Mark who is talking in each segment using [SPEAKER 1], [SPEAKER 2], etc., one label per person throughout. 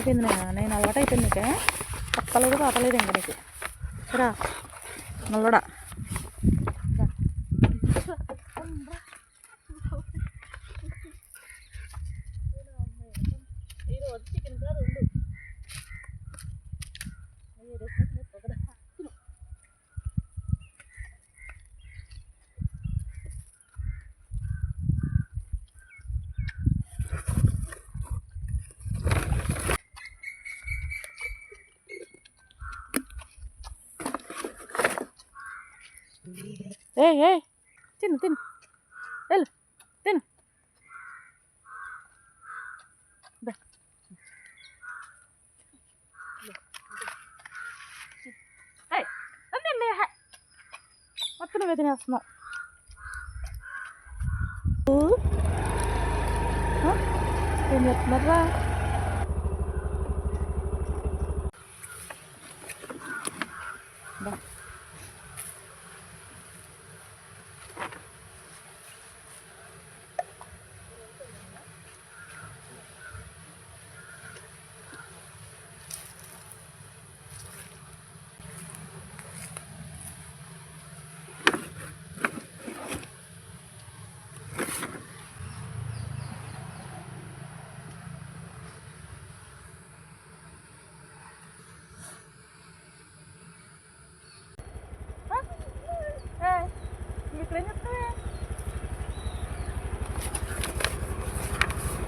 [SPEAKER 1] అయిపోయింది నేను అలవాటు అయిపోయింది నీకే తప్పలేదు పాపలేదు ఇంకా నీకు రా నల్లడా ఈరోజు చికెన్ కూడా రెండు ఏ తిను తిను వెళ్ళు తిను మొత్తం నువ్వే తినేస్తున్నావు ఏం చెప్తున్నారా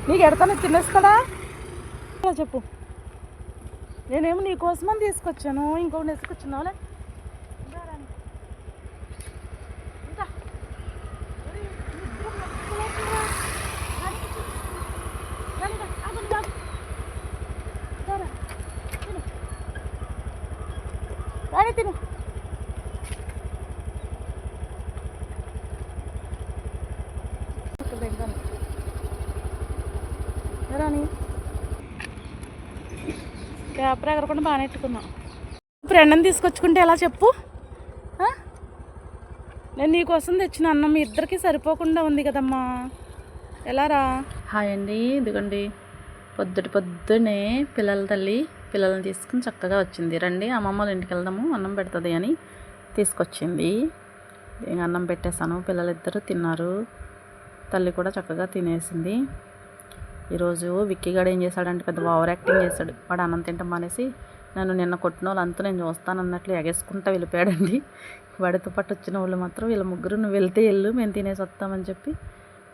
[SPEAKER 1] నీకు ఎడతాను తినేస్తాడా చెప్పు నేనేమో నీకోసమని తీసుకొచ్చాను ఇంకొకటి వేసుకొచ్చున్నావులే రాని తిను రాని పేపర్ ఎగరకుండా బాగా నెట్టుకున్నాం ఇప్పుడు ఎండని తీసుకొచ్చుకుంటే ఎలా చెప్పు నేను నీకోసం తెచ్చిన అన్నం మీ ఇద్దరికి సరిపోకుండా ఉంది కదమ్మా ఎలా రా
[SPEAKER 2] హాయ్ అండి ఇదిగోండి పొద్దునే పిల్లల తల్లి పిల్లల్ని తీసుకుని చక్కగా వచ్చింది రండి అమ్మమ్మ వాళ్ళ ఇంటికి వెళ్దాము అన్నం పెడుతుంది అని తీసుకొచ్చింది అన్నం పెట్టేశాను పిల్లలిద్దరూ తిన్నారు తల్లి కూడా చక్కగా తినేసింది ఈరోజు విక్కీగాడు ఏం చేశాడంటే పెద్ద ఓవర్ యాక్టింగ్ చేశాడు వాడు అన్నం తింటాం అనేసి నన్ను నిన్న కొట్టిన వాళ్ళంతా నేను చూస్తాను అన్నట్లు ఎగేసుకుంటూ వెళ్ళిపోయాడండి వాడితో పాటు వచ్చిన వాళ్ళు మాత్రం వీళ్ళ ముగ్గురు నువ్వు వెళ్తే వెళ్ళు మేము తినేసి వస్తామని చెప్పి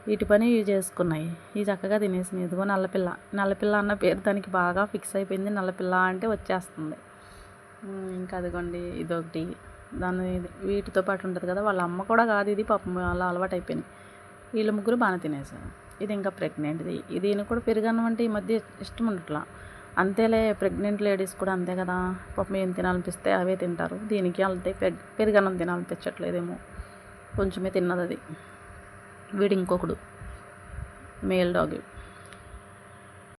[SPEAKER 2] వీటి పని ఇవి చేసుకున్నాయి ఇవి చక్కగా తినేసినాయి ఇదిగో నల్లపిల్ల అన్న పేరు దానికి బాగా ఫిక్స్ అయిపోయింది నల్లపిల్ల అంటే వచ్చేస్తుంది ఇంకా అదిగోండి ఇదొకటి దాన్ని వీటితో పాటు ఉంటుంది కదా వాళ్ళ అమ్మ కూడా కాదు ఇది పాపం అలా అలవాటు అయిపోయింది వీళ్ళ ముగ్గురు బాగానే తినేసారు ఇది ఇంకా ప్రెగ్నెంట్ది దీని కూడా పెరుగన్నం అంటే ఈ మధ్య ఇష్టం ఉండట్లా అంతేలే ప్రెగ్నెంట్ లేడీస్ కూడా అంతే కదా పాపం ఏం తినాలనిపిస్తే అవే తింటారు దీనికి అంతే పెరుగన్నం తినాలనిపించట్లేదేమో కొంచెమే తిన్నది అది వీడు ఇంకొకడు మేల్ డాగ్